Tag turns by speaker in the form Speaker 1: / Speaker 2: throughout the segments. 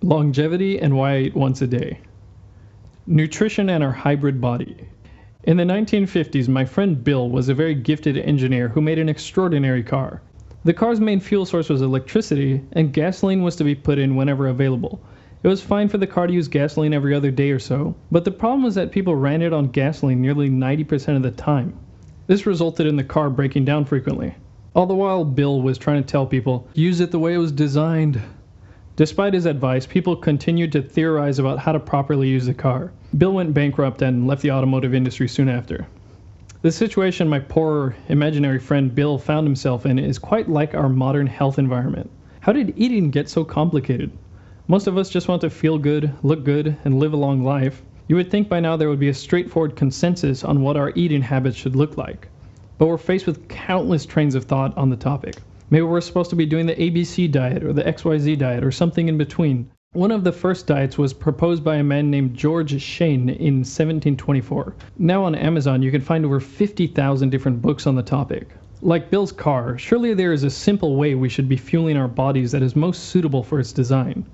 Speaker 1: Longevity and why I eat once a day. Nutrition and our hybrid body. In the 1950s, my friend Bill was a very gifted engineer who made an extraordinary car. The car's main fuel source was electricity, and gasoline was to be put in whenever available. It was fine for the car to use gasoline every other day or so, but the problem was that people ran it on gasoline nearly 90% of the time. This resulted in the car breaking down frequently. All the while, Bill was trying to tell people, use it the way it was designed. Despite his advice, people continued to theorize about how to properly use the car. Bill went bankrupt and left the automotive industry soon after. The situation my poor imaginary friend Bill found himself in is quite like our modern health environment. How did eating get so complicated? Most of us just want to feel good, look good, and live a long life. You would think by now there would be a straightforward consensus on what our eating habits should look like. But we're faced with countless trains of thought on the topic. Maybe we're supposed to be doing the ABC diet or the XYZ diet or something in between. One of the first diets was proposed by a man named George Shane in 1724. Now on Amazon you can find over 50,000 different books on the topic. Like Bill's car, surely there is a simple way we should be fueling our bodies that is most suitable for its design.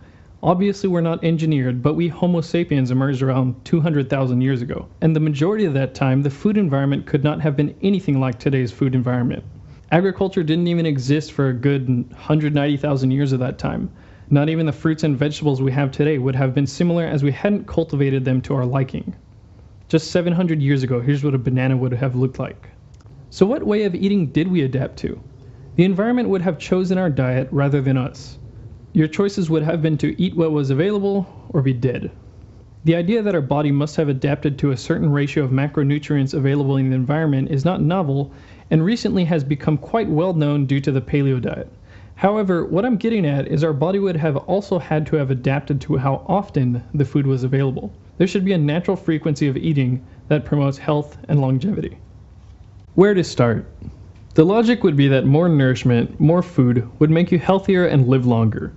Speaker 1: Obviously we're not engineered, but we Homo sapiens emerged around 200,000 years ago. And the majority of that time, the food environment could not have been anything like today's food environment. Agriculture didn't even exist for a good 190,000 years of that time. Not even the fruits and vegetables we have today would have been similar as we hadn't cultivated them to our liking. Just 700 years ago, here's what a banana would have looked like. So what way of eating did we adapt to? The environment would have chosen our diet rather than us. Your choices would have been to eat what was available or be dead. The idea that our body must have adapted to a certain ratio of macronutrients available in the environment is not novel and recently has become quite well known due to the paleo diet. However, what I'm getting at is our body would have also had to have adapted to how often the food was available. There should be a natural frequency of eating that promotes health and longevity. Where to start? The logic would be that more nourishment, more food, would make you healthier and live longer.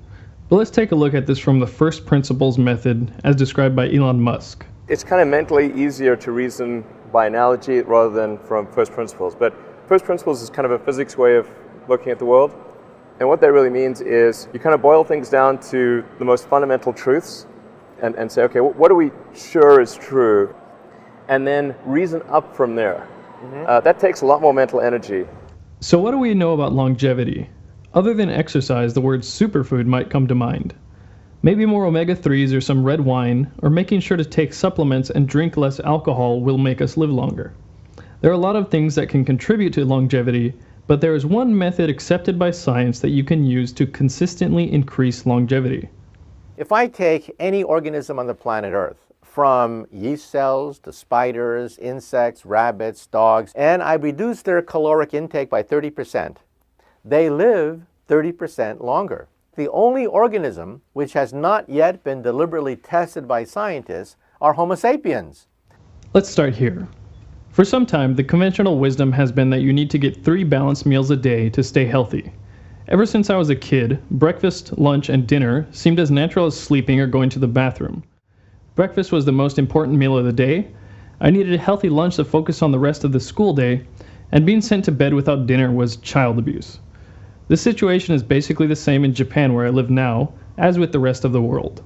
Speaker 1: But let's take a look at this from the first principles method as described by Elon Musk.
Speaker 2: It's kind of mentally easier to reason by analogy rather than from first principles. But first principles is kind of a physics way of looking at the world. And what that really means is you kind of boil things down to the most fundamental truths and say, okay, what are we sure is true? And then reason up from there. That takes a lot more mental energy.
Speaker 1: So what do we know about longevity? Other than exercise, the word superfood might come to mind. Maybe more omega-3s or some red wine, or making sure to take supplements and drink less alcohol will make us live longer. There are a lot of things that can contribute to longevity, but there is one method accepted by science that you can use to consistently increase longevity.
Speaker 3: If I take any organism on the planet Earth, from yeast cells to spiders, insects, rabbits, dogs, and I reduce their caloric intake by 30%, they live 30% longer. The only organism which has not yet been deliberately tested by scientists are Homo sapiens.
Speaker 1: Let's start here. For some time, the conventional wisdom has been that you need to get 3 balanced meals a day to stay healthy. Ever since I was a kid, breakfast, lunch, and dinner seemed as natural as sleeping or going to the bathroom. Breakfast was the most important meal of the day. I needed a healthy lunch to focus on the rest of the school day, and being sent to bed without dinner was child abuse. The situation is basically the same in Japan where I live now, as with the rest of the world.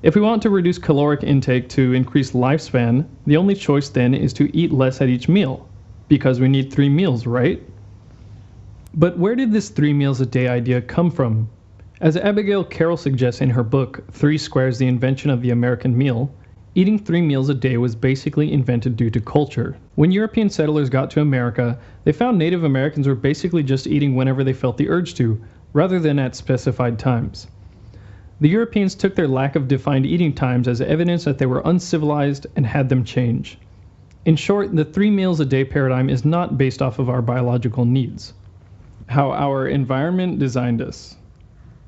Speaker 1: If we want to reduce caloric intake to increase lifespan, the only choice then is to eat less at each meal, because we need 3 meals, right? But where did this 3 meals a day idea come from? As Abigail Carroll suggests in her book, 3 Squares: The Invention of the American Meal, eating 3 meals a day was basically invented due to culture. When European settlers got to America, they found Native Americans were basically just eating whenever they felt the urge to, rather than at specified times. The Europeans took their lack of defined eating times as evidence that they were uncivilized and had them change. In short, the 3 meals a day paradigm is not based off of our biological needs. How our environment designed us.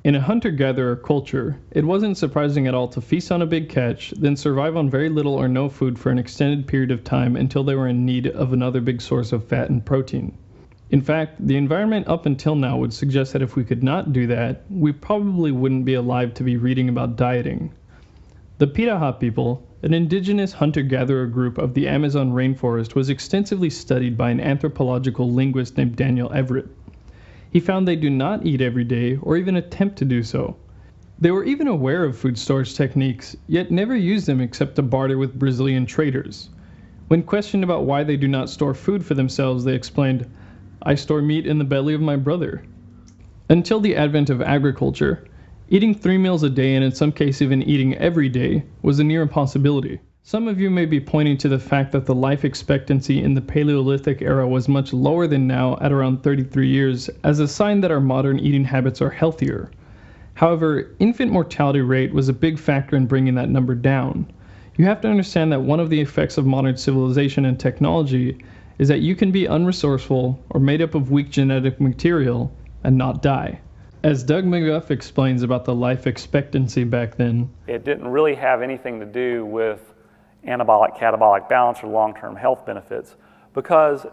Speaker 1: In a hunter-gatherer culture, it wasn't surprising at all to feast on a big catch, then survive on very little or no food for an extended period of time until they were in need of another big source of fat and protein. In fact, the environment up until now would suggest that if we could not do that, we probably wouldn't be alive to be reading about dieting. The Piraha people, an indigenous hunter-gatherer group of the Amazon rainforest, was extensively studied by an anthropological linguist named Daniel Everett. He found they do not eat every day or even attempt to do so. They were even aware of food storage techniques, yet never used them except to barter with Brazilian traders. When questioned about why they do not store food for themselves, they explained, "I store meat in the belly of my brother." Until the advent of agriculture, eating 3 meals a day, and in some cases even eating every day, was a near impossibility. Some of you may be pointing to the fact that the life expectancy in the Paleolithic era was much lower than now at around 33 years as a sign that our modern eating habits are healthier. However, infant mortality rate was a big factor in bringing that number down. You have to understand that one of the effects of modern civilization and technology is that you can be unresourceful or made up of weak genetic material and not die. As Doug McGuff explains about the life expectancy back then,
Speaker 4: it didn't really have anything to do with anabolic-catabolic balance or long-term health benefits because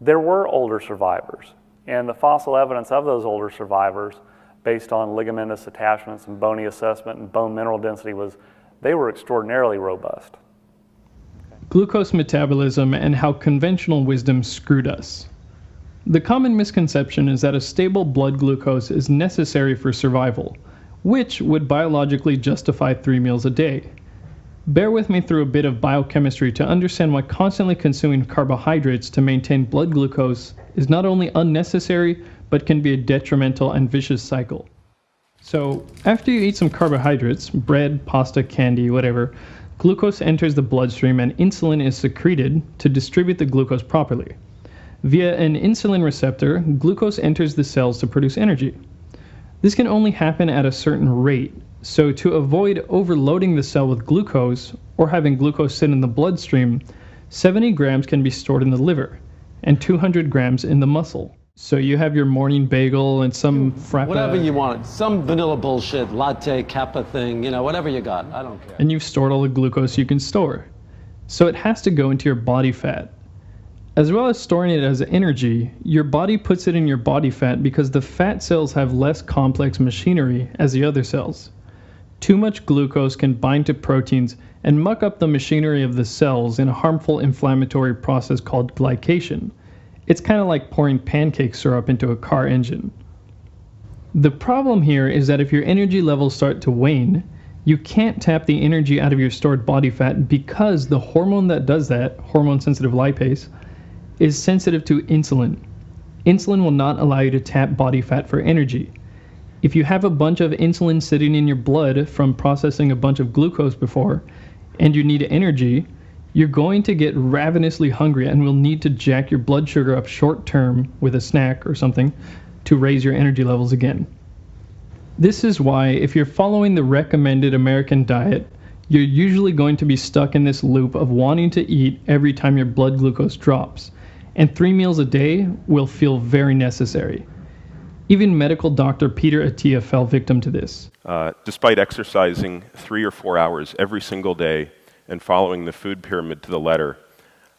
Speaker 4: there were older survivors. And the fossil evidence of those older survivors, based on ligamentous attachments and bony assessment and bone mineral density, was they were extraordinarily robust.
Speaker 1: Glucose metabolism and how conventional wisdom screwed us. The common misconception is that a stable blood glucose is necessary for survival, which would biologically justify 3 meals a day. Bear with me through a bit of biochemistry to understand why constantly consuming carbohydrates to maintain blood glucose is not only unnecessary, but can be a detrimental and vicious cycle. So, after you eat some carbohydrates, bread, pasta, candy, whatever, glucose enters the bloodstream and insulin is secreted to distribute the glucose properly. Via an insulin receptor, glucose enters the cells to produce energy. This can only happen at a certain rate, so to avoid overloading the cell with glucose or having glucose sit in the bloodstream, 70 grams can be stored in the liver and 200 grams in the muscle. So you have your morning bagel and some frappe.
Speaker 5: Whatever you want, some vanilla bullshit, latte, kappa thing, whatever you got, I don't care.
Speaker 1: And you've stored all the glucose you can store. So it has to go into your body fat. As well as storing it as energy, your body puts it in your body fat because the fat cells have less complex machinery as the other cells. Too much glucose can bind to proteins and muck up the machinery of the cells in a harmful inflammatory process called glycation. It's kind of like pouring pancake syrup into a car engine. The problem here is that if your energy levels start to wane, you can't tap the energy out of your stored body fat because the hormone that does that, hormone-sensitive lipase, is sensitive to insulin. Insulin will not allow you to tap body fat for energy. If you have a bunch of insulin sitting in your blood from processing a bunch of glucose before, and you need energy, you're going to get ravenously hungry and will need to jack your blood sugar up short term with a snack or something to raise your energy levels again. This is why if you're following the recommended American diet, you're usually going to be stuck in this loop of wanting to eat every time your blood glucose drops, and 3 meals a day will feel very necessary. Even medical doctor Peter Attia fell victim to this.
Speaker 6: Despite exercising 3 or 4 hours every single day and following the food pyramid to the letter,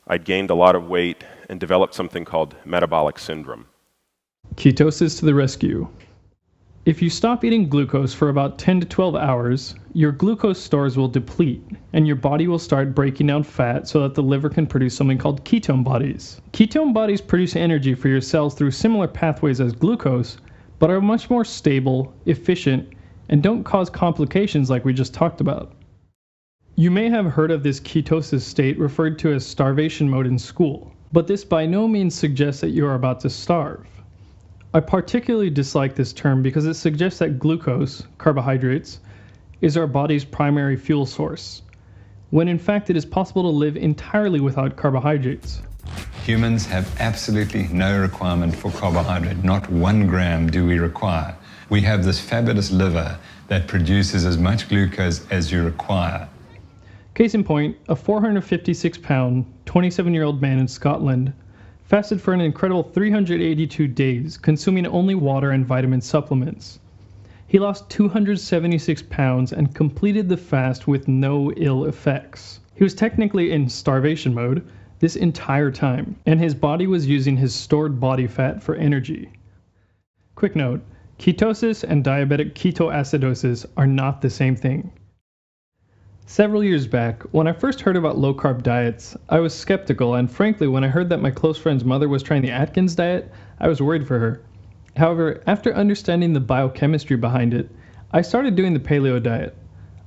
Speaker 6: I'd gained a lot of weight and developed something called metabolic syndrome.
Speaker 1: Ketosis to the rescue. If you stop eating glucose for about 10 to 12 hours, your glucose stores will deplete, and your body will start breaking down fat so that the liver can produce something called ketone bodies. Ketone bodies produce energy for your cells through similar pathways as glucose, but are much more stable, efficient, and don't cause complications like we just talked about. You may have heard of this ketosis state referred to as starvation mode in school, but this by no means suggests that you are about to starve. I particularly dislike this term because it suggests that glucose, carbohydrates, is our body's primary fuel source, when in fact it is possible to live entirely without carbohydrates.
Speaker 7: Humans have absolutely no requirement for carbohydrate. Not 1 gram do we require. We have this fabulous liver that produces as much glucose as you require.
Speaker 1: Case in point, a 456-pound, 27-year-old man in Scotland fasted for an incredible 382 days, consuming only water and vitamin supplements. He lost 276 pounds and completed the fast with no ill effects. He was technically in starvation mode this entire time, and his body was using his stored body fat for energy. Quick note, ketosis and diabetic ketoacidosis are not the same thing. Several years back, when I first heard about low-carb diets, I was skeptical, and frankly, when I heard that my close friend's mother was trying the Atkins diet, I was worried for her. However, after understanding the biochemistry behind it, I started doing the paleo diet.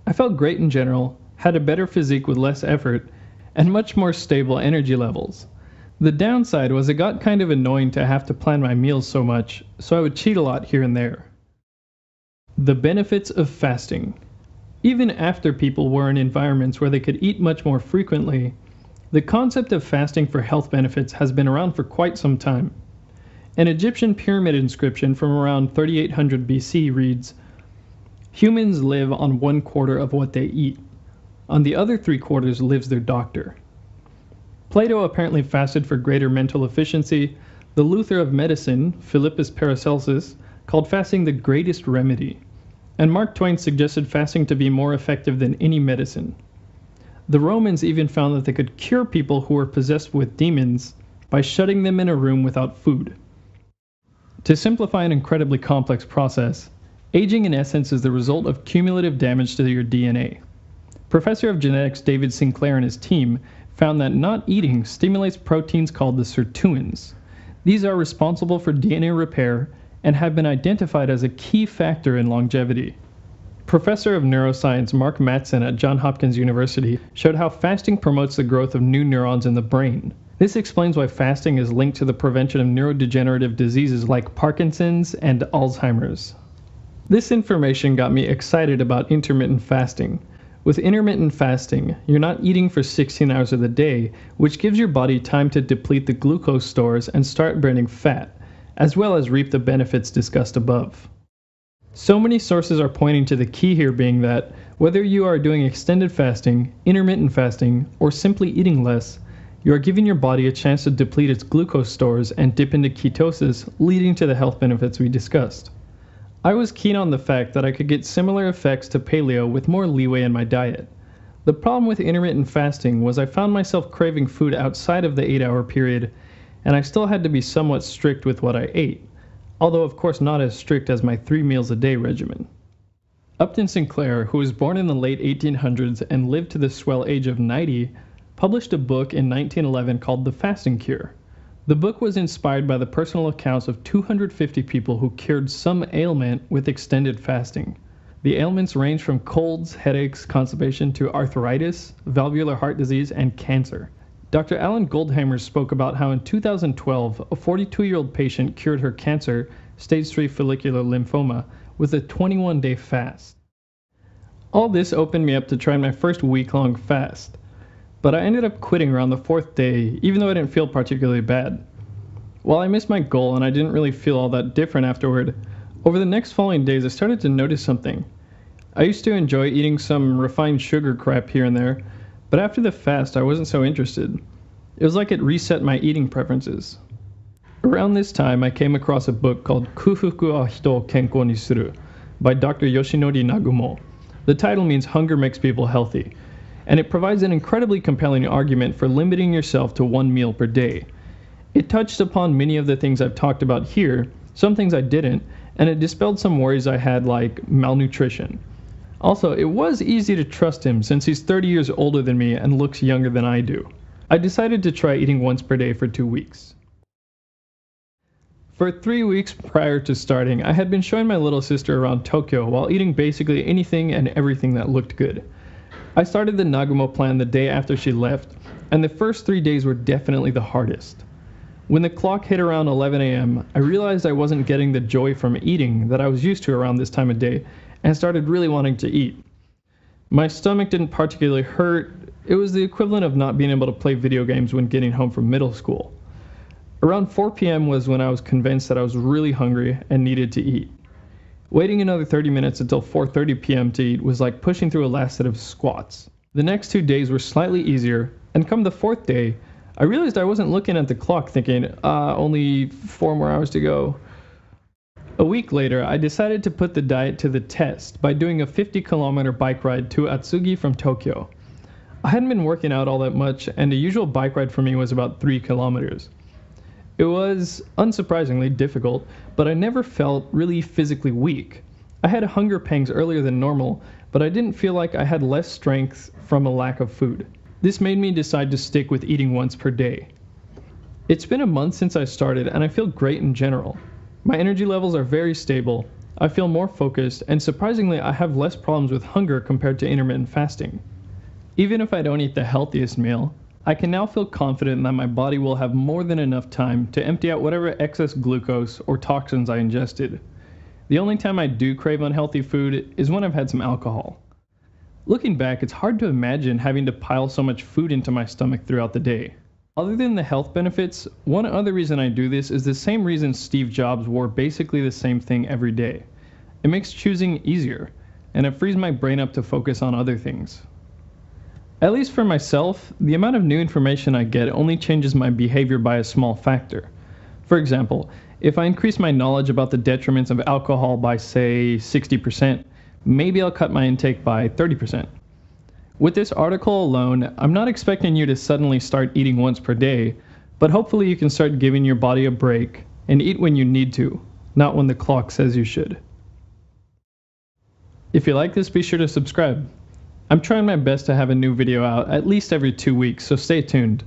Speaker 1: I felt great in general, had a better physique with less effort, and much more stable energy levels. The downside was it got kind of annoying to have to plan my meals so much, so I would cheat a lot here and there. The benefits of fasting. Even after people were in environments where they could eat much more frequently, the concept of fasting for health benefits has been around for quite some time. An Egyptian pyramid inscription from around 3800 BC reads, "Humans live on 1/4 of what they eat. On the other 3/4 lives their doctor." Plato apparently fasted for greater mental efficiency. The Luther of medicine, Philippus Paracelsus, called fasting the greatest remedy. And Mark Twain suggested fasting to be more effective than any medicine. The Romans even found that they could cure people who were possessed with demons by shutting them in a room without food. To simplify an incredibly complex process, aging in essence is the result of cumulative damage to your DNA. Professor of genetics David Sinclair and his team found that not eating stimulates proteins called the sirtuins. These are responsible for DNA repair and have been identified as a key factor in longevity. Professor of neuroscience Mark Mattson at Johns Hopkins University showed how fasting promotes the growth of new neurons in the brain. This explains why fasting is linked to the prevention of neurodegenerative diseases like Parkinson's and Alzheimer's. This information got me excited about intermittent fasting. With intermittent fasting, you're not eating for 16 hours of the day, which gives your body time to deplete the glucose stores and start burning fat, as well as reap the benefits discussed above. So many sources are pointing to the key here being that, whether you are doing extended fasting, intermittent fasting, or simply eating less, you are giving your body a chance to deplete its glucose stores and dip into ketosis, leading to the health benefits we discussed. I was keen on the fact that I could get similar effects to paleo with more leeway in my diet. The problem with intermittent fasting was I found myself craving food outside of the 8-hour period, and I still had to be somewhat strict with what I ate, although of course not as strict as my 3 meals a day regimen. Upton Sinclair, who was born in the late 1800s and lived to the swell age of 90, published a book in 1911 called The Fasting Cure. The book was inspired by the personal accounts of 250 people who cured some ailment with extended fasting. The ailments range from colds, headaches, constipation to arthritis, valvular heart disease, and cancer. Dr. Alan Goldhammer spoke about how in 2012, a 42-year-old patient cured her cancer, stage 3 follicular lymphoma, with a 21-day fast. All this opened me up to try my first week-long fast. But I ended up quitting around the 4th day, even though I didn't feel particularly bad. While I missed my goal and I didn't really feel all that different afterward, over the next following days I started to notice something. I used to enjoy eating some refined sugar crap here and there, but after the fast I wasn't so interested. It was like it reset my eating preferences. Around this time I came across a book called Kufuku wa Hito o Kenkou ni Suru by Dr. Yoshinori Nagumo. The title means Hunger Makes People Healthy, and it provides an incredibly compelling argument for limiting yourself to 1 meal per day. It touched upon many of the things I've talked about here, some things I didn't, and it dispelled some worries I had like malnutrition. Also, it was easy to trust him since he's 30 years older than me and looks younger than I do. I decided to try eating once per day for 2 weeks. For 3 weeks prior to starting, I had been showing my little sister around Tokyo while eating basically anything and everything that looked good. I started the Nagumo plan the day after she left, and the first 3 days were definitely the hardest. When the clock hit around 11 a.m., I realized I wasn't getting the joy from eating that I was used to around this time of day, and started really wanting to eat. My stomach didn't particularly hurt. It was the equivalent of not being able to play video games when getting home from middle school. Around 4 p.m. was when I was convinced that I was really hungry and needed to eat. Waiting another 30 minutes until 4:30 p.m. to eat was like pushing through a last set of squats. The next 2 days were slightly easier, and come the 4th day, I realized I wasn't looking at the clock thinking, only 4 more hours to go. A week later, I decided to put the diet to the test by doing a 50-kilometer bike ride to Atsugi from Tokyo. I hadn't been working out all that much, and the usual bike ride for me was about 3 kilometers. It was, unsurprisingly, difficult, but I never felt really physically weak. I had hunger pangs earlier than normal, but I didn't feel like I had less strength from a lack of food. This made me decide to stick with eating once per day. It's been a month since I started, and I feel great in general. My energy levels are very stable, I feel more focused, and surprisingly, I have less problems with hunger compared to intermittent fasting. Even if I don't eat the healthiest meal, I can now feel confident that my body will have more than enough time to empty out whatever excess glucose or toxins I ingested. The only time I do crave unhealthy food is when I've had some alcohol. Looking back, it's hard to imagine having to pile so much food into my stomach throughout the day. Other than the health benefits, one other reason I do this is the same reason Steve Jobs wore basically the same thing every day. It makes choosing easier, and it frees my brain up to focus on other things. At least for myself, the amount of new information I get only changes my behavior by a small factor. For example, if I increase my knowledge about the detriments of alcohol by, say, 60%, maybe I'll cut my intake by 30%. With this article alone, I'm not expecting you to suddenly start eating once per day, but hopefully you can start giving your body a break and eat when you need to, not when the clock says you should. If you like this, be sure to subscribe. I'm trying my best to have a new video out at least every 2 weeks, so stay tuned.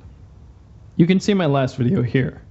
Speaker 1: You can see my last video here.